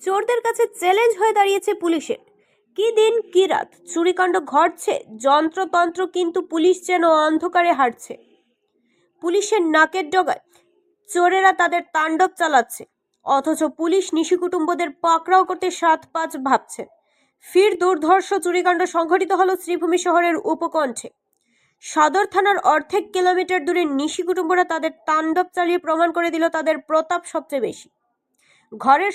চোরদের কাছে চ্যালেঞ্জ হয়ে দাঁড়িয়েছে পুলিশের। কি দিন কি রাত চুরিকাণ্ড ঘটছে, যন্ত্রতন্ত্র, কিন্তু পুলিশ যেন অন্ধকারে হাঁটছে। পুলিশের নাকের ডগায় চোরেরা তাদের তাণ্ডব চালাচ্ছে, অথচ পুলিশ নিশি কুটুম্বদের পাকড়াও করতে 7-5 ভাবছে। ফির দুর্ধর্ষ চুরিকাণ্ড সংঘটিত হলো শ্রীভূমি শহরের উপকণ্ঠে। সদর থানার অর্ধেক কিলোমিটার দূরে নিশি কুটুম্বরা তাদের তাণ্ডব চালিয়ে প্রমাণ করে দিল তাদের প্রতাপ সবচেয়ে বেশি। ঘরের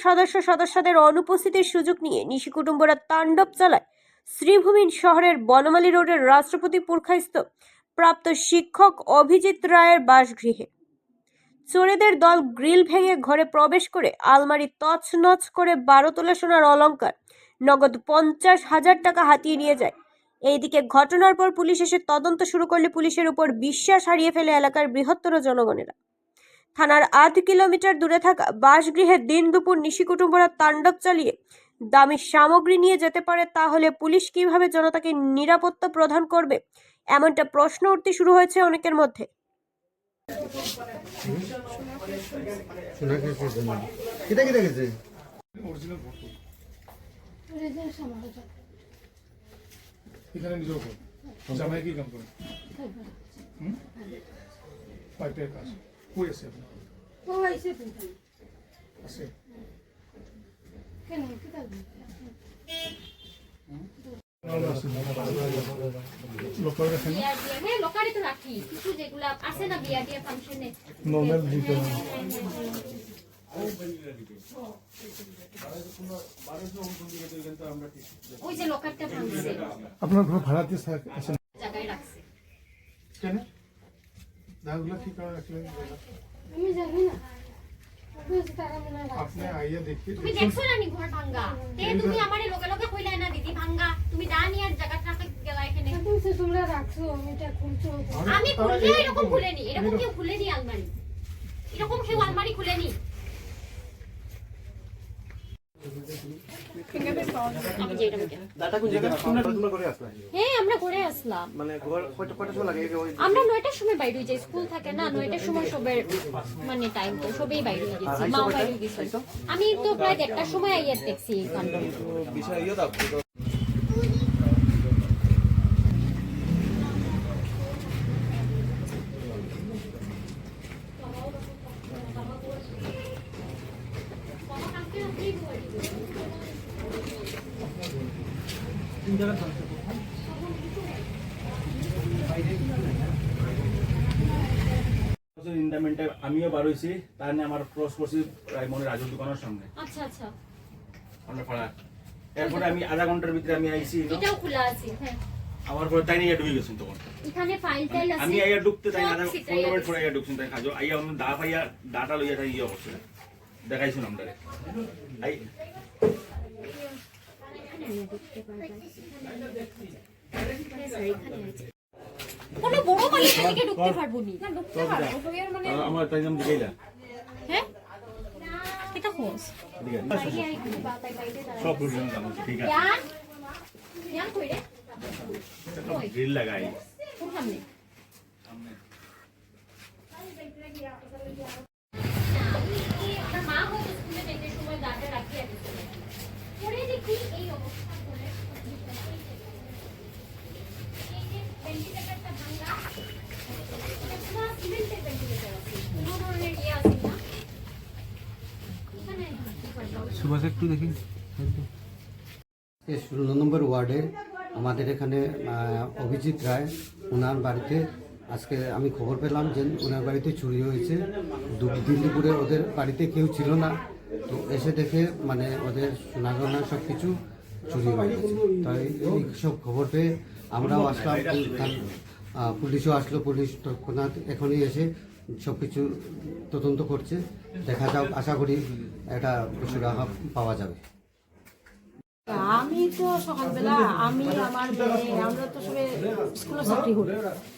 সদস্যদের অনুপস্থিতির সুযোগ নিয়ে নিশি কুটুম্বরা তাণ্ডব চালায় শ্রীভূমি শহরের বনমালী রোডের রাষ্ট্রপতি পুরখাস্ত প্রাপ্ত শিক্ষক অভিজিৎ রায়ের বাসগৃহে। চোরেদের দল গ্রিল ভেঙে ঘরে প্রবেশ করে আলমারি তছনছ করে 12 তোলা সোনার অলংকার, নগদ 50,000 টাকা হাতিয়ে নিয়ে যায়। এইদিকে ঘটনার পর পুলিশ এসে তদন্ত শুরু করলে পুলিশের উপর বিশ্বাস হারিয়ে ফেলে এলাকার বৃহত্তর জনগণেরা। থানার 8 কিলোমিটার দূরে থাকা বাসগৃহে দিন দুপুর নিশি কুটুম্বরা তাণ্ডব চালিয়ে দামি সামগ্রী নিয়ে যেতে পারে, তাহলে পুলিশ কিভাবে জনতাকে নিরাপত্তা প্রদান করবে, এমনটা প্রশ্ন উঠতে শুরু হয়েছে অনেকের মধ্যে। এখানে নিজেও কর জামাই কি কাম করে পাইপের কাজ কই আছে আপনার ও আইছে তো আছে কেন কি করবে লোকাল রাখেন বিয়া দিয়া হ্যাঁ লোকারি তো রাখি কিছু যেগুলা আছে না বিয়া দিয়া ফাংশনে নরমাল দিতে ওই যে লোকারটা ভাঙছে আপনার ঘর ভাড়াতে আছেন জায়গায় রাখছে কেন দাগুলা কি করে রাখলেন আমি জানি না আপনি আইয়া দেখি তুমি দেখছো না নি ঘর ভাঙা তে তুমি আমারে লোকে লোকে কইলা না দিদি ভাঙা তুমি দানি আর জায়গাটা রাখতে গেলা এখানে তুমি সে তোমরা রাখছো এটা খুলছো আমি খুললে এরকম খুলেনি এরকম কেউ খুলেনি আলমারি এরকম কেউ আলমারি খুলেনি হ্যাঁ আমরা ঘরে আসলাম মানে ঘর কয়টার সময় লাগে আমরা 9টার সময় বাইরে হয়ে যাই স্কুল থাকে না 9টার সময় সবের মানে টাইম তো সবেই বাইরে হয়ে গেছি মা বাইরে গেছে আমি তো প্রায় 1টার সময় আইয়া দেখছি এই কাণ্ড বিষয় ইয়ে দাও ইন্টারমেন্টে আমিও বার হয়েছি তার নিয়ে আমার ক্রস করছি রায়মনের রাজুর দোকানের সামনে আচ্ছা আচ্ছা আমরা পাড়া এরপরে আমি আধা ঘন্টার ভিতরে আমি আইছি এটাও খোলা আছে হ্যাঁ আমার পরে তাই নিয়ে ঢুকে গেছেন তখন এখানে ফাইল টাইল আছে আমি আইয়া ঢুকতে তাই আধা সব 15 মিনিট পরে আইয়া ঢুকছেন তাই কাজও আইয়া আমি দা পাইয়া ডাটা লইয়া তাই ইয়ে করছে দেখাইছেন আমরারে আই কোনো বড় মালিক থেকে ঢুকতে পারবো নি না ঢুকতে পারবো তো এর মানে আমার তাই নাম দিগাইলা হ্যাঁ এটা কোস ঠিক আছে বাইরে আই কি বাতাই বাইরে দাঁড়া সব বুঝলাম ঠিক আছে ইয়ান ইয়ান কই রে গ্রিল লাগাই কোন সামনে আমার মা হয়তো স্কুলে যেতে সময় দাঁড়ে রাখিয়ে দিচ্ছে পরে দেখি এই অবস্থা করে এই যে ভেন্টিলেটরটা ভাঙা পুরো সিমেন্টের ভেন্টিলেটর আছে কোনো ধরনের ইয়ে আছে না এখানে সুভাষ একটু দেখি 16 নম্বর ওয়ার্ডে আমাদের এখানে অভিজিৎ রায় ওনার বাড়িতে আজকে আমি খবর পেলাম যে ওনার বাড়িতে চুরি হয়েছে। দিন দুপুরে ওদের বাড়িতে কেউ ছিল না, তো এসে দেখে মানে ওদের সোনাগহনা সব কিছু চুরি হয়ে গেছে। তাই এই সব খবর পেয়ে আমরাও আসলাম, পুলিশও আসলো। পুলিশ তৎক্ষণাৎ এখনই এসে সব কিছু তদন্ত করছে। দেখা যাক, আশা করি একটা সুরাহা পাওয়া যাবে। আমি তো সকালবেলা আমি আমার মেয়ে আমরা তো সবে স্কুলে চাকরি করি,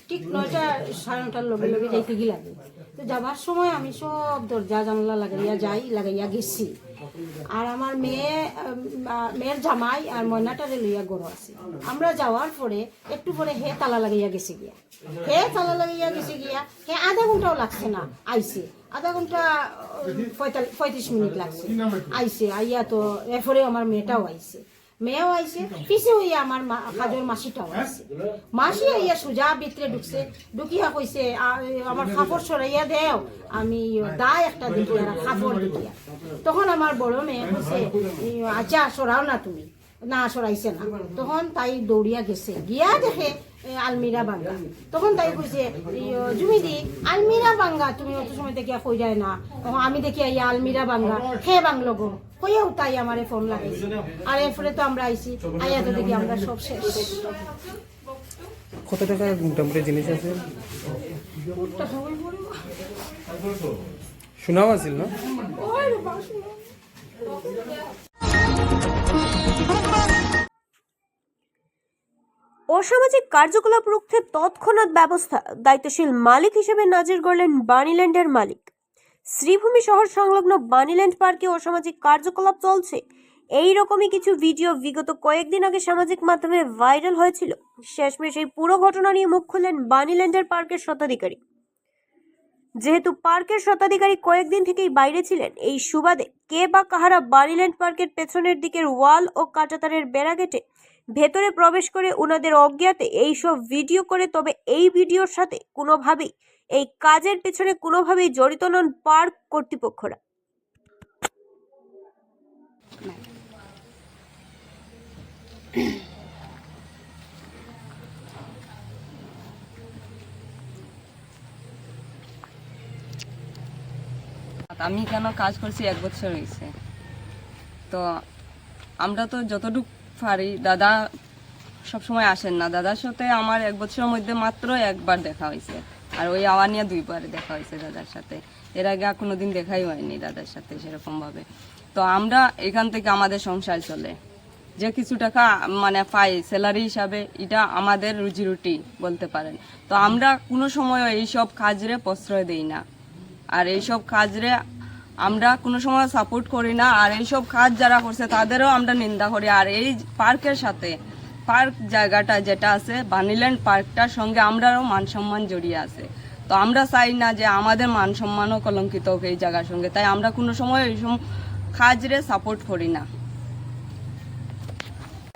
ঠিক 9টা 9:30টার লগে যাইতে গিয়ে লাগে। তো যাবার সময় আমি সব দরজা জানলা লাগাইয়া গেছি। আর আমার মেয়ের জামাই আর ময়নাটারে লইয়া গরু আছে। আমরা যাওয়ার পরে একটু পরে হে তালা লাগাইয়া গেছে গিয়া, হে তালা লাগাইয়া গেছে গিয়া, হে আধা ঘন্টাও লাগছে না, আইছে আধা ঘন্টা 35 মিনিট লাগছে, আইছে আইয়া তো এরপরে আমার মেয়েটাও আইছে, পিছে হইয়া আমার কাজের মাসিটাও আইছে। মাসি আইয়া সোজা ভিতরে ঢুকছে, ঢুকিয়া কইছে আমার কাপড় সরাইয়া দেও, আমি দায় একটা দেখিয়া কাপড় দেখিয়া। তখন আমার বড় মেয়ে কইছে আচ্ছা সরাও না তুমি, না সরাইছে না। তখন তাই দৌড়িয়া গেছে, গিয়া দেখে আলমিরা ভাঙ্গা। তখন তাই কইছে জুমিদি আলমিরা ভাঙ্গা, তুমি অত সময় দেখিয়া কই যায় না, আমি দেখি আইয়া আলমিরা ভাঙ্গা, হে বাংলো গো কইয়াও তাই আমারে ফোন লাগাইছে। আর এরপরে তো আমরা আইছি, আইয়া তো দেখি আমরা সব শেষ। কত টাকা মোটামুটি জিনিস আছে? শোনাও আছিল না? অসামাজিক কার্যকলাপ রুখতে তৎক্ষণাৎ ব্যবস্থা, দায়িত্বশীল মালিক হিসেবে নজর গড়লেন বাণীল্যান্ডের মালিক। শ্রীভূমি শহর সংলগ্ন বাণীল্যান্ড পার্কে অসামাজিক কার্যকলাপ চলছে, এই রকমই কিছু ভিডিও বিগত কয়েকদিন আগে সামাজিক মাধ্যমে ভাইরাল হয়েছিল। শেষমেশ এই পুরো ঘটনা নিয়ে মুখ খুললেন বাণীল্যান্ডের পার্কের স্বত্বাধিকারী। যেহেতু পার্কের স্বত্বাধিকারী কয়েকদিন থেকেই বাইরে ছিলেন, এই সুবাদে কে বা কাহারা বাণীল্যান্ড পার্কের পেছনের দিকের ওয়াল ও কাঁটাতারের বেড়া কেটে ভেতরে প্রবেশ করে উনাদের অজ্ঞাতে এইসব ভিডিও করে। তবে এই ভিডিওর সাথে কোনোভাবেই এই কাজের পেছনে কোনোভাবেই জড়িত নন পার্ক কর্তৃপক্ষরা। আমি কেন কাজ করছি 1 বছর হয়েছে, তো আমরা তো যতটুকু পারি, দাদা সবসময় আসেন না, দাদার সাথে আমার 1 বছরের মধ্যে মাত্র একবার দেখা হয়েছে, আর ওই আওয়া নিয়ে 2 বার দেখা হয়েছে দাদার সাথে। এর আগে কোনোদিন দেখাই হয়নি দাদার সাথে সেরকমভাবে। তো আমরা এখান থেকে আমাদের সংসার চলে, যে কিছু টাকা মানে পাই স্যালারি হিসাবে, এটা আমাদের রুজিরুটি বলতে পারেন। তো আমরা কোনো সময় এইসব কাজরে প্রশ্রয় দিই না, আর এইসব কাজরে আমরা কোনো সময় সাপোর্ট করি না। আর এইসব কাজ যারা করছে তাদেরও আমরা নিন্দা করি। আর এই পার্কের সাথে, পার্ক জায়গাটা যেটা আছে বাণীল্যান্ড পার্কটার সঙ্গে আমরাও মান সম্মান জড়িয়ে আছে। তো আমরা চাই না যে আমাদের মান সম্মানও কলঙ্কিত হোক এই জায়গার সঙ্গে, তাই আমরা কোনো সময় এইসব কাজরে সাপোর্ট করি না।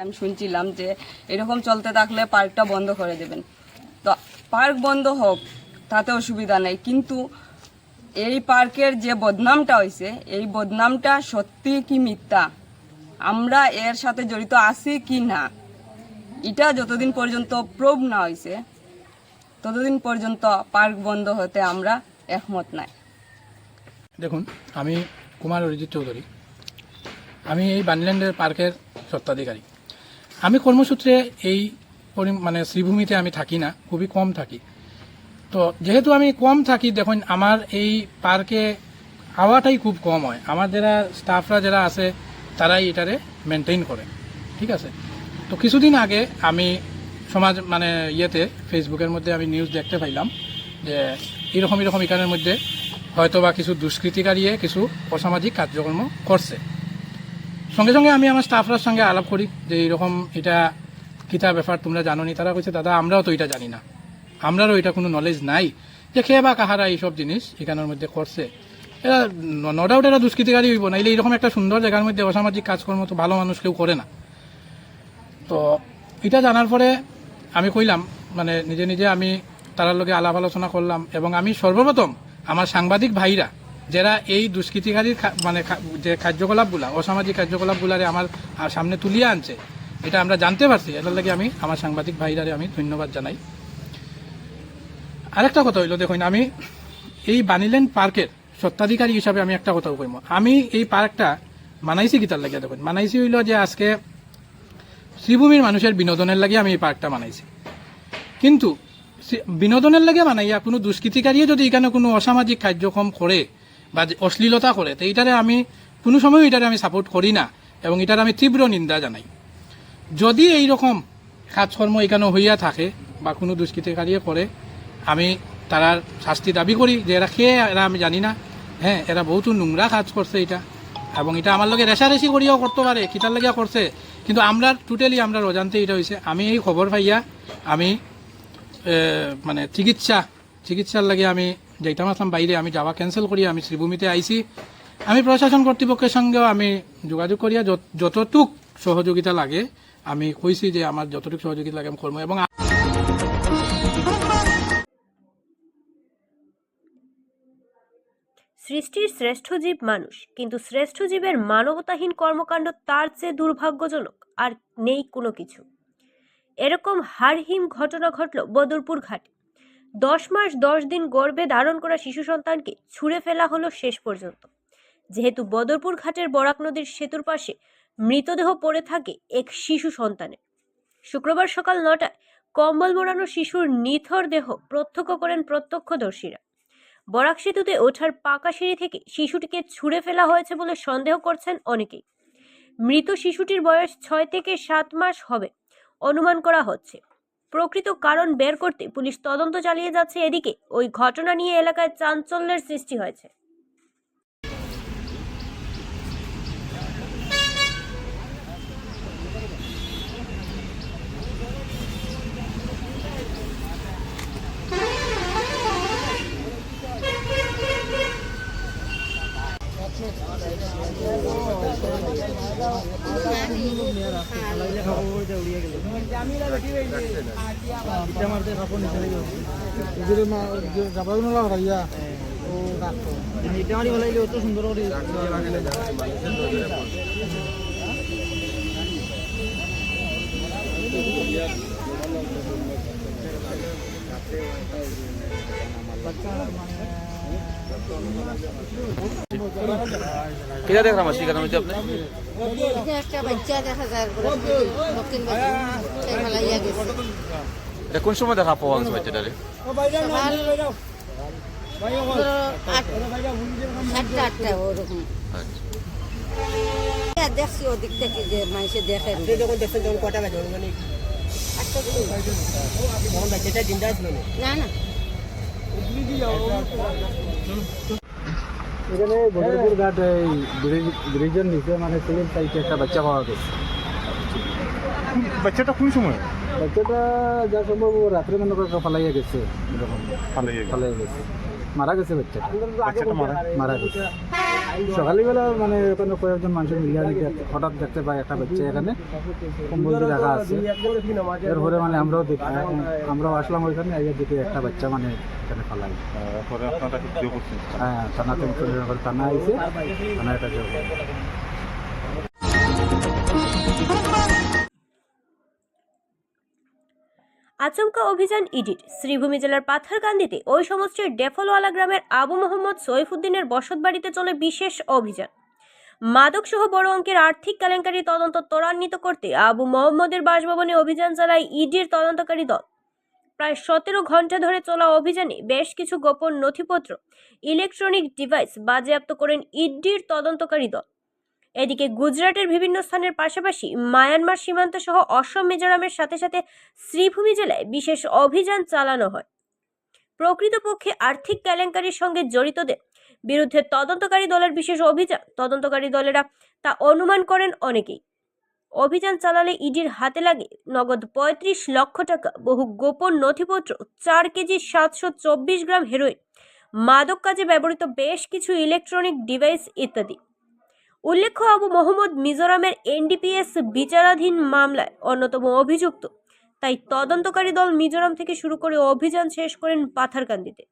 আমি শুনছিলাম যে এরকম চলতে থাকলে পার্কটা বন্ধ করে দেবেন। তো পার্ক বন্ধ হোক, তাতে অসুবিধা নেই, কিন্তু এই পার্কের যে বদনামটা হয়েছে, এই বদনামটা সত্যি কি মিথ্যা, আমরা এর সাথে জড়িত আছি কি না, এটা যতদিন পর্যন্ত প্রুভ না হয়েছে ততদিন পর্যন্ত পার্ক বন্ধ হতে আমরা একমত নাই। দেখুন, আমি কুমার অরিজিৎ চৌধুরী, আমি এই বাণীল্যান্ডের পার্কের স্বত্বাধিকারী। আমি কর্মসূত্রে এই মানে শ্রীভূমিতে আমি থাকি না, খুবই কম থাকি। তো যেহেতু আমি কম থাকি, দেখুন আমার এই পার্কে আওয়াটাই খুব কম হয়। আমার যারা স্টাফরা যারা আছে তারাই এটারে মেনটেন করে, ঠিক আছে। তো কিছুদিন আগে আমি সমাজ মানে ফেসবুকের মধ্যে আমি নিউজ দেখতে পাইলাম যে এরকম এখানের মধ্যে হয়তো বা কিছু দুষ্কৃতিকারী কিছু অসামাজিক কার্যক্রম করছে। সঙ্গে সঙ্গে আমি আমার স্টাফরার সঙ্গে আলাপ করি যে এইরকম এটা কিতা ব্যাপার, তোমরা জানো নি? তারা কইছে দাদা আমরাও তো এটা জানি না, আমরারও এটা কোনো নলেজ নাই যে কে বা কাহারা এইসব জিনিস এখানের মধ্যে করছে। এরা নো ডাউট এরা দুষ্কৃতিকারী হইব, নাইলে এইরকম একটা সুন্দর জায়গার মধ্যে অসামাজিক কাজকর্ম তো ভালো মানুষ কেউ করে না। তো এটা জানার পরে আমি কইলাম, মানে নিজে নিজে আমি তার লগে আলাপ আলোচনা করলাম, এবং আমি সর্বপ্রথম আমার সাংবাদিক ভাইরা যারা এই দুষ্কৃতিকারীর মানে যে কার্যকলাপগুলা, অসামাজিক কার্যকলাপগুলারে আমার সামনে তুলিয়ে আনছে, এটা আমরা জানতে পারছি, এটার লাগে আমি আমার সাংবাদিক ভাইরারে আমি ধন্যবাদ জানাই। আরেকটা কথা হইল, দেখুন আমি এই বাণীল্যান্ড পার্কের স্বত্বাধিকারী হিসাবে আমি একটা কথা কইম, আমি এই পার্কটা মানাইছি কিতার লাগিয়া, দেখুন মানাইছি হইল যে আজকে শ্রীভূমির মানুষের বিনোদনের লাগে আমি এই পার্কটা বানাইছি। কিন্তু বিনোদনের লাগে বানাইয়া কোনো দুষ্কৃতিকারী যদি এখানে কোনো অসামাজিক কার্যক্রম করে বা অশ্লীলতা করে, তো এইটারে আমি কোনো সময় এটারে আমি সাপোর্ট করি না, এবং এটার আমি তীব্র নিন্দা জানাই। যদি এইরকম কাজকর্ম এখানে হইয়া থাকে বা কোনো দুষ্কৃতিকারী করে, আমি তারার শাস্তি দাবি করি। যে এরা খেয়ে এরা আমি জানি না, হ্যাঁ এরা বহুত নোংরা কাজ করছে, এটা এবং এটা আমার লগে রেশারেশি করিয়াও করতে পারে, কিতার লাগিয়া করছে, কিন্তু আমরা টোটালি আমরা অজান্তে এটা হয়েছে। আমি এই খবর পাইয়া আমি মানে চিকিৎসার লাগে আমি যাইতাম আসলাম বাইরে, আমি যাওয়া ক্যান্সেল করি আমি শ্রীভূমিতে আইছি। আমি প্রশাসন কর্তৃপক্ষের সঙ্গেও আমি যোগাযোগ করিয়া যতটুক সহযোগিতা লাগে আমি কইছি যে আমার যতটুকু সহযোগিতা লাগে আমি করবো। এবং সৃষ্টির শ্রেষ্ঠ জীব মানুষ, কিন্তু শ্রেষ্ঠ জীবের মানবতাহীন কর্মকাণ্ড তার চেয়ে দুর্ভাগ্যজনক আর নেই কোনো কিছু। এরকম হাড়হিম ঘটনা ঘটল বদরপুর ঘাটে। 10 মাস 10 দিন গর্ভে ধারণ করা শিশু সন্তানকে ছুঁড়ে ফেলা হলো শেষ পর্যন্ত। যেহেতু বদরপুর ঘাটের বরাক নদীর সেতুর পাশে মৃতদেহ পড়ে থাকে এক শিশু সন্তানের, শুক্রবার সকাল 9টায় কম্বল মোড়ানো শিশুর নিথর দেহ প্রত্যক্ষ করেন প্রত্যক্ষদর্শীরা। বরাক সেতুতে ওঠার পাকা সিঁড়ি থেকে শিশুটিকে ছুঁড়ে ফেলা হয়েছে বলে সন্দেহ করছেন অনেকেই। মৃত শিশুটির বয়স 6 থেকে 7 মাস হবে অনুমান করা হচ্ছে। প্রকৃত কারণ বের করতে পুলিশ তদন্ত চালিয়ে যাচ্ছে। এদিকে ওই ঘটনা নিয়ে এলাকায় চাঞ্চল্যের সৃষ্টি হয়েছে। কিরা দেখলাম আসি কেন হচ্ছে আপনি এটা একটা বাচ্চা দেখা যায় দক্ষিণ মালাইয়া গেছে। এটা কোন সময় দেখা পাওয়া গেছে বাচ্চাটারে? সকাল 7টা ওরকম দেখছি ওদিক থেকে যে মানুষে দেখে। যখন দেখছেন তখন কটা বাজে মানে বাচ্চাটা জিন্দা ছিল না না এখানে বদরপুর ঘাট এই ব্রিজের নিচে মানে সিলিং সাইডে একটা বাচ্চা পাওয়া গেছে। বাচ্চাটা কোন সময়? বাচ্চাটা যা সম্ভব রাত্রে মনে করে ফালাইয়া গেছে, এরকম ফালাইয়া গেছে, মারা গেছে বাচ্চাটা, মারা গেছে। সকালবেলা মানে ওখানে কয়েকজন মানুষের মিলিয়ে হঠাৎ দেখতে পাই একটা বাচ্চা এখানে কম্বল দিয়ে রাখা আছে। এরপরে মানে আমরাও আসলাম ওইখানে, দেখি একটা বাচ্চা মানে এখানে ফালাই। হ্যাঁ, থানা আইসে, থানা এটা জোর করে। আচমকা অভিযান ইডির। শ্রীভূমি জেলার পাথারকান্দিতে ওই সমষ্টির ডেফলওয়ালা গ্রামের আবু মোহাম্মদ সৈফুদ্দিনের বসতবাড়িতে চলে বিশেষ অভিযান। মাদকসহ বড় অঙ্কের আর্থিক কেলেঙ্কারি তদন্ত ত্বরান্বিত করতে আবু মোহাম্মদের বাসভবনে অভিযান চালায় ইডির তদন্তকারী দল। প্রায় 17 ঘন্টা ধরে চলা অভিযানে বেশ কিছু গোপন নথিপত্র, ইলেকট্রনিক ডিভাইস বাজেয়াপ্ত করেন ইডির তদন্তকারী দল। এদিকে গুজরাটের বিভিন্ন স্থানের পাশাপাশি মায়ানমার সীমান্ত সহ অসম, মিজোরামের সাথে সাথে শ্রীভূমি জেলায় বিশেষ অভিযান চালানো হয়। প্রকৃতপক্ষে আর্থিক কেলেঙ্কারির সঙ্গে জড়িতদের বিরুদ্ধে তদন্তকারী দলের বিশেষ অভিযান। তদন্তকারী দলেরা তা অনুমান করেন অনেকেই। অভিযান চালালে ইডির হাতে লাগে নগদ 35 লক্ষ টাকা, বহু গোপন নথিপত্র, 4 কেজি 724 গ্রাম হেরোইন, মাদক কাজে ব্যবহৃত বেশ কিছু ইলেকট্রনিক ডিভাইস ইত্যাদি। উল্লেখ্য, আবু মোহাম্মদ মিজোরামের এনডিপিএস বিচারাধীন মামলায় অন্যতম অভিযুক্ত। তাই তদন্তকারী দল মিজোরাম থেকে শুরু করে অভিযান শেষ করেন পাথারকান্দিতে।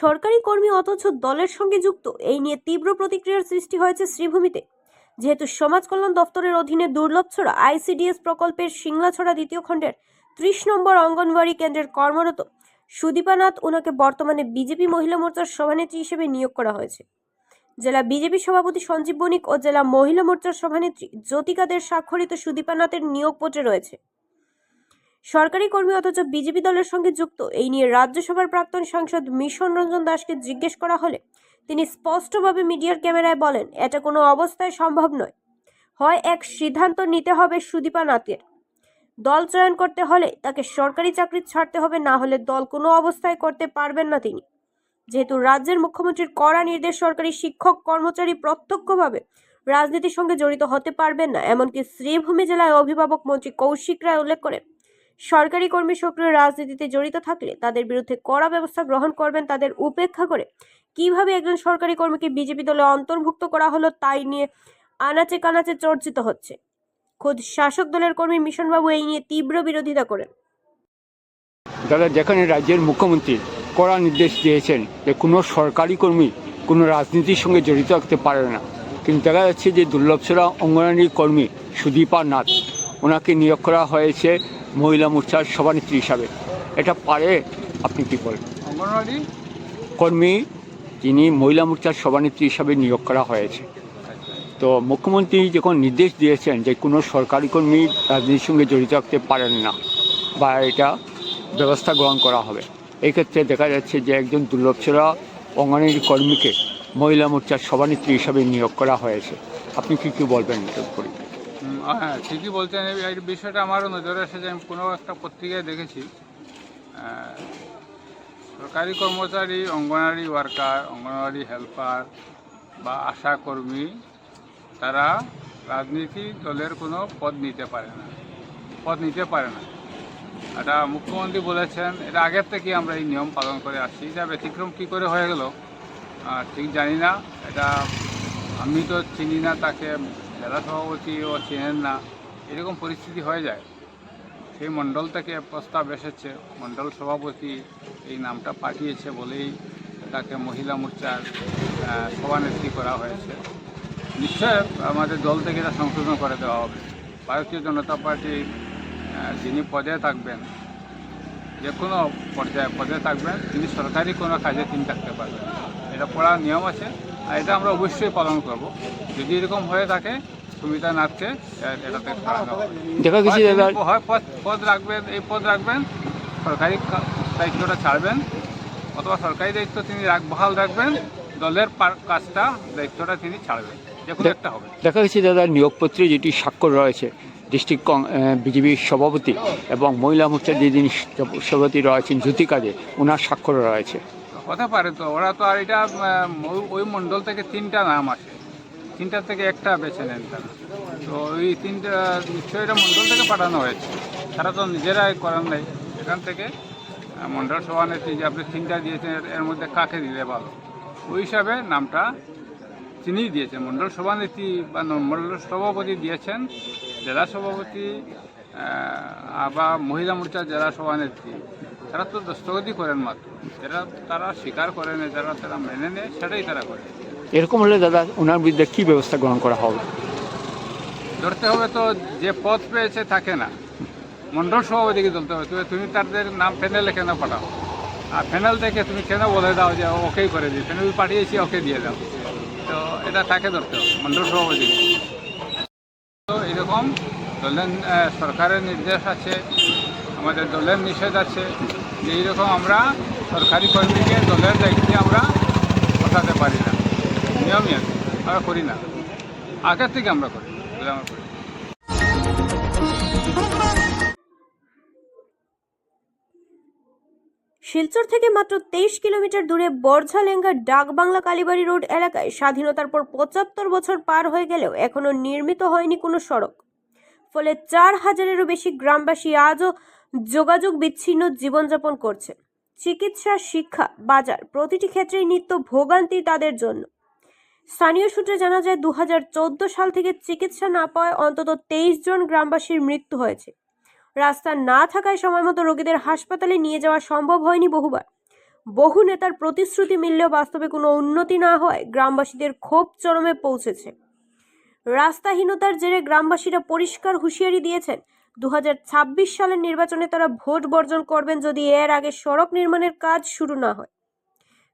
সরকারি কর্মী অথচ দলের সঙ্গে যুক্ত, এই নিয়ে তীব্র প্রতিক্রিয়ার সৃষ্টি হয়েছে শ্রীভূমিতে। যেহেতু সমাজ কল্যাণ দপ্তরের অধীনে দুর্লভছড়া আইসিডিএস প্রকল্পের সিংলাছড়া দ্বিতীয় খণ্ডের 30 নম্বর অঙ্গনওয়াড়ি কেন্দ্রের কর্মরত সুদীপা নাথ ওনাকে বর্তমানে বিজেপি মহিলা মোর্চার সভানেত্রী হিসেবে নিয়োগ করা হয়েছে। জেলা বিজেপি সভাপতি সঞ্জীব বণিক ও জেলা মহিলা মোর্চার সভানেত্রী জ্যোতিকাদের স্বাক্ষরিত সুদীপা নাথের নিয়োগপত্রে রয়েছে। সরকারি কর্মী অথচ বিজেপি দলের সঙ্গে যুক্ত, এই নিয়ে রাজ্যসভার প্রাক্তন সাংসদ মিশন রঞ্জন দাসকে জিজ্ঞেস করা হলে তিনি স্পষ্টভাবে মিডিয়ার ক্যামেরায় বলেন, এটা কোনো অবস্থায় সম্ভব নয়। হয় এক সিদ্ধান্ত নিতে হবে সুদীপা নাথের, দল চয়ন করতে হলে তাকে সরকারি চাকরি ছাড়তে হবে, না হলে দল কোনো অবস্থায় করতে পারবেন না তিনি। যেহেতু রাজ্যের মুখ্যমন্ত্রীর কড়া নির্দেশ, সরকারি শিক্ষক কর্মচারী প্রত্যক্ষভাবে রাজনীতির সঙ্গে জড়িত হতে পারবেন না। এমনকি শ্রীভূমি জেলায় অভিভাবক মন্ত্রী কৌশিক রায় উল্লেখ করেন, সরকারি কর্মী সক্রিয় রাজনীতিতে জড়িত থাকলে তাদের বিরুদ্ধে কড়া ব্যবস্থা গ্রহণ করবেন। তাদের উপেক্ষা করে কিভাবে একজন সরকারি কর্মীকে বিজেপি দলে অন্তর্ভুক্ত করা হলো তাই নিয়ে আনাচে কানাচে চর্চিত হচ্ছে। খোদ শাসক দলের কর্মী মিশনবাবু এই নিয়ে তীব্র বিরোধিতা করেন। দাদা, যেখানে রাজ্যের মুখ্যমন্ত্রী কড়া নির্দেশ দিয়েছেন যে কোনো সরকারি কর্মী কোনো রাজনীতির সঙ্গে জড়িত থাকতে পারে না, কিন্তু দেখা যাচ্ছে যে দুর্লভছড়া অঙ্গনওয়াড়ি কর্মী সুদীপা নাথ ওনাকে নিয়োগ করা হয়েছে মহিলা মোর্চার সভানেত্রী হিসাবে। এটা পারে? আপনি কি বলেন? অঙ্গনওয়াড়ি কর্মী যিনি মহিলা মোর্চার সভানেত্রী হিসাবে নিয়োগ করা হয়েছে, তো মুখ্যমন্ত্রী যখন নির্দেশ দিয়েছেন যে কোনো সরকারি কর্মী রাজনীতির সঙ্গে জড়িত থাকতে পারেন না বা এটা ব্যবস্থা গ্রহণ করা হবে, এই ক্ষেত্রে দেখা যাচ্ছে যে একজন দুর্লভছড়া অঙ্গনওয়াড়ি কর্মীকে মহিলা মোর্চার সভানেত্রী হিসাবে নিয়োগ করা হয়েছে। আপনি কি বলবেন এটার উপরে? হ্যাঁ, ঠিকই বলছেন। এই বিষয়টা আমারও নজরে এসেছে। আমি কোনো একটা পত্রিকায় দেখেছি সরকারি কর্মচারী, অঙ্গনওয়াড়ি ওয়ার্কার, অঙ্গনওয়াড়ি হেল্পার বা আশা কর্মী তারা রাজনীতি দলের কোনো পদ নিতে পারে না। এটা মুখ্যমন্ত্রী বলেছেন। এটা আগের থেকে আমরা এই নিয়ম পালন করে আসছি। এটা ব্যতিক্রম কী করে হয়ে গেল ঠিক জানি না। এটা আমি তো চিনি না, তাকে জেলা সভাপতিও চেনেন না, এরকম পরিস্থিতি হয়ে যায়। সেই মণ্ডল থেকে প্রস্তাব এসেছে, মণ্ডল সভাপতি এই নামটা পাঠিয়েছে বলেই তাকে মহিলা মোর্চার সভানেত্রী করা হয়েছে। নিশ্চয় আমাদের দল থেকে এটা সংশোধন করে দেওয়া হবে। ভারতীয় জনতা পার্টির যিনি পদে থাকবেন, যে কোনো পর্যায়ে পদে থাকবেন, তিনি সরকারি কোনো কাজে তিনি থাকতে পারবেন। এটা পড়ার নিয়ম আছে, আর এটা আমরা অবশ্যই পালন করব। যদি এরকম হয়ে থাকে, সুবিধা নাচছে এটাতে খারাপ হবে। দেখা গেছে দাদা হয় পদ রাখবেন, এই পদ রাখবেন, সরকারি দায়িত্বটা ছাড়বেন, অথবা সরকারি দায়িত্ব তিনি বহাল রাখবেন, দলের কাজটা দায়িত্বটা তিনি ছাড়বেন, যে কোনো একটা হবে। দেখা গেছে দাদা নিয়োগপত্রে যেটি স্বাক্ষর রয়েছে ডিস্ট্রিক্ট বিজেপির সভাপতি এবং মহিলা মোর্চার যেদিন সভাপতি রয়েছেন জ্যোতি কাজে, ওনার স্বাক্ষর রয়েছে। হতে পারে তো, ওরা তো আর এটা ওই মণ্ডল থেকে 3টা নাম আসে, 3টার থেকে একটা বেছে নেন তারা। তো ওই 3টা নিশ্চয়ই এটা মণ্ডল থেকে পাঠানো হয়েছে, তারা তো নিজেরাই করার নাই। এখান থেকে মণ্ডল সভানেত্রী যে আপনি 3টা দিয়েছেন, এর মধ্যে কাকে দিলে ভালো, ওই হিসাবে নামটা তিনিই দিয়েছেন। মণ্ডল সভানেত্রী বা মণ্ডল সভাপতি দিয়েছেন, জেলা সভাপতি বা মহিলা মোর্চার জেলা সভানেত্রী, তারা তো দস্তগতি করেন মাত্র, তারা স্বীকার করে নেয়, তারা মেনে নেয়, সেটাই তারা করে। এরকম হলে দাদা ওনার বিরুদ্ধে কী ব্যবস্থা গ্রহণ করা হবে? ধরতে হবে তো, যে পদ পেয়েছে থাকে না, মণ্ডল সভাপতিকে ধরতে হবে। তুমি তাদের নাম প্যানেলে কেন পাঠাও, আর প্যানেল থেকে তুমি কেন বলে দাও যে ওকেই করে দিই, প্যানেল পাঠিয়েছি ওকে দিয়ে দাও, তো এটা তাকে ধরতে হবে, মণ্ডল সভাপতিকে। তো এরকম দলের সরকারের নির্দেশ আছে, আমাদের দলের নিষেধ আছে যে এইরকম আমরা সরকারি কর্মীকে দলের দায়িত্বে আমরা বসাতে পারি না, নিয়মই আছে, আমরা করি না, আগের থেকে আমরা করি, আমরা করি। শিলচর থেকে মাত্র 23 কিলোমিটার দূরে বর্ঝালেঙ্গা ডাকবাংলা কালীবাড়ি রোড এলাকায় স্বাধীনতার পর 75 বছর পার হয়ে গেলেও এখনো নির্মিত হয়নি কোনো সড়ক। ফলে 4000-এরও বেশি গ্রামবাসী আজও যোগাযোগ বিচ্ছিন্ন জীবনযাপন করছে। চিকিৎসা, শিক্ষা, বাজার প্রতিটি ক্ষেত্রেই নিত্য ভোগান্তি তাদের জন্য। স্থানীয় সূত্রে জানা যায় 2014 সাল থেকে চিকিৎসা না পাওয়ায় অন্তত 23 জন গ্রামবাসীর মৃত্যু হয়েছে। রাস্তা না থাকায় সময়মতো রোগীদের হাসপাতালে নিয়ে যাওয়া সম্ভব হয়নি বহুবার। বহু নেতার প্রতিশ্রুতি মিললেও বাস্তবে কোনো উন্নতি না হওয়ায় গ্রামবাসীদের ক্ষোভ চরমে পৌঁছেছে। রাস্তাহীনতার জেরে গ্রামবাসীরা পরিষ্কার হুঁশিয়ারি দিয়েছেন 2026 সালের নির্বাচনে তারা ভোট বর্জন করবেন যদি এর আগে সড়ক নির্মাণের কাজ শুরু না হয়।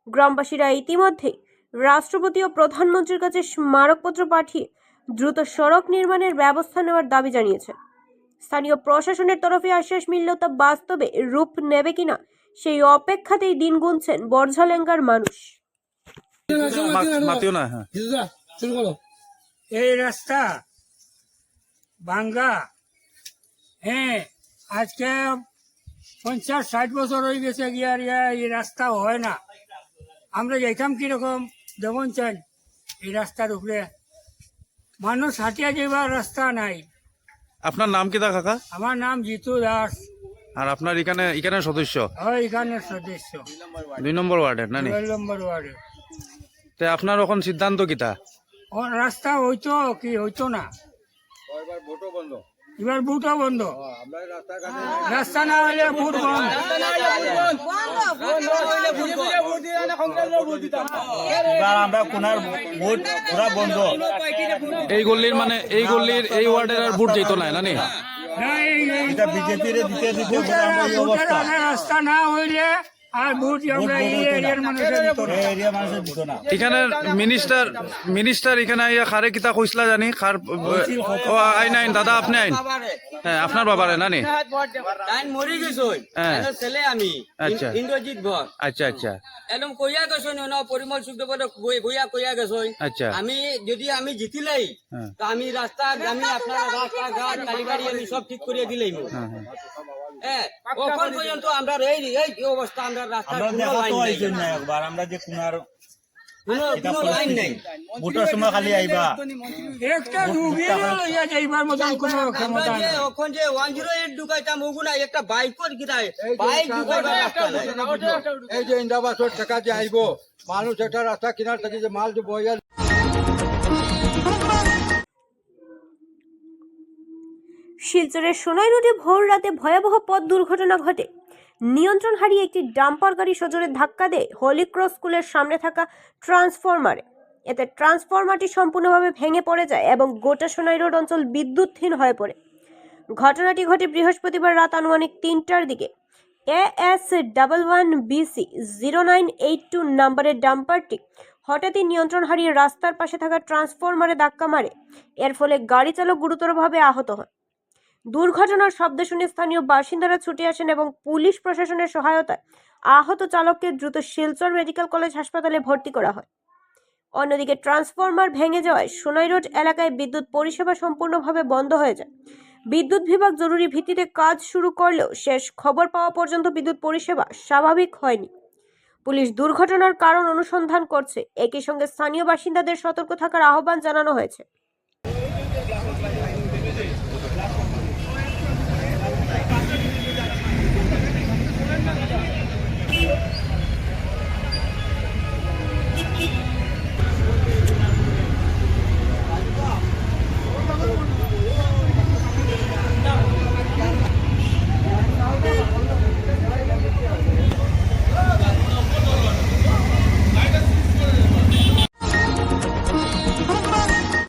গ্রামবাসীরা ইতিমধ্যেই রাষ্ট্রপতি ও প্রধানমন্ত্রীর কাছে স্মারকপত্র পাঠিয়ে দ্রুত সড়ক নির্মাণের ব্যবস্থা নেওয়ার দাবি জানিয়েছেন। স্থানীয় প্রশাসনের তরফে আশ্বাস মিললেও তা বাস্তবে রূপ নেবে কিনা সেই অপেক্ষাতেই দিন গুনছেন বর্ঝালেঙ্গার মানুষ। এই রাস্তা ভাঙ্গা, আজকে 50-60 বছর হয়ে গেছে গিয়া এই রাস্তা হয় না। আমরা যাইতাম কিরকম যেমন চান, এই রাস্তার উপরে মানুষ হাঁটিয়া যাইবার রাস্তা নাই। আপনার নাম কি দা কাকা? আমার নাম জিতু দাস। আর আপনার এখানে সদস্য? এখানের সদস্য 2 নম্বর ওয়ার্ডের না? 2 নম্বর ওয়ার্ডে। তে আপনার এখন সিদ্ধান্ত কিতা? রাস্তা হইতো কি হইতো না, এবার বুটও বন্ধ। রাস্তা না হইলে বুট বন্ধ। আমরা কোনার বুট পুরা বন্ধ। এই গল্লির এই ওয়ার্ডের আর বুট যেত না নানি? রাস্তা না হইলে আর বুট আমরা এই এরিয়ার মানুষের দিত না। এখানে মিনিস্টার এখানে আইয়া খারে কিতা কইসলা জানি? খার আইন দাদা আপনি আইন? হ্যাঁ, আপনার বাবারে নানি? মরি গেছই ছেলে আমি ইন্দ্রজিৎ ভর। আচ্ছা আচ্ছা, একদম কইয়া গেছই না পরিমল শুদ্ধপদ কইয়া গেছই। আচ্ছা, আমি জিতিলাই তো আমি রাস্তা আপনার রাস্তাঘাট কালীবাড়ি আমি সব ঠিক করিয়া দিলাই। ওখান পর্যন্ত আমরা এই অবস্থা, আমরা রাস্তা আমরা যে কোনার কোনো লাইন নাই। ভোটের সময় খালি আইবা একটা লইয়া যাইবার মতন কোনো ক্ষমতা নাই। ওখান যে 108 ঢুকাইতাম ওগুলা একটা বাইকর গিরায় বাইক ঢুকাইবার রাস্তা নাই। এই যে ইন্দাবাসর টাকা যে আইব মানুষ একটা রাস্তা কিনার থেকে যে মাল যে বইয়া। শিলচরের সোনাই রোডে ভোর রাতে ভয়াবহ পথ দুর্ঘটনা ঘটে। নিয়ন্ত্রণ হারিয়ে একটি ডাম্পার গাড়ি সজোরে ধাক্কা দেয় হলি ক্রস স্কুলের সামনে থাকা ট্রান্সফরমারে। এতে ট্রান্সফরমারটি সম্পূর্ণভাবে ভেঙে পড়ে যায় এবং গোটা সোনাই রোড অঞ্চল বিদ্যুৎহীন হয়ে পড়ে। ঘটনাটি ঘটে বৃহস্পতিবার রাত আনুমানিক 3টার দিকে। AS11BC 0982 নম্বরের ডাম্পারটি হঠাৎই নিয়ন্ত্রণ হারিয়ে রাস্তার পাশে থাকা ট্রান্সফরমারে ধাক্কা মারে। এর ফলে গাড়ি চালক গুরুতরভাবে আহত হন। দুর্ঘটনার শব্দ শুনে স্থানীয় বাসিন্দারা ছুটে আসেন এবং পুলিশ প্রশাসনের সহায়তায় আহত চালককে দ্রুত শিলচর মেডিকেল কলেজ হাসপাতালে ভর্তি করা হয়। অন্যদিকে ট্রান্সফরমার ভেঙে যাওয়ায় সোনাই রোড এলাকায় বিদ্যুৎ পরিষেবা সম্পূর্ণভাবে বন্ধ হয়ে যায়। বিদ্যুৎ বিভাগ জরুরি ভিত্তিতে কাজ শুরু করলেও শেষ খবর পাওয়া পর্যন্ত বিদ্যুৎ পরিষেবা স্বাভাবিক হয়নি। পুলিশ দুর্ঘটনার কারণ অনুসন্ধান করছে। একই সঙ্গে স্থানীয় বাসিন্দাদের সতর্ক থাকার আহ্বান জানানো হয়েছে।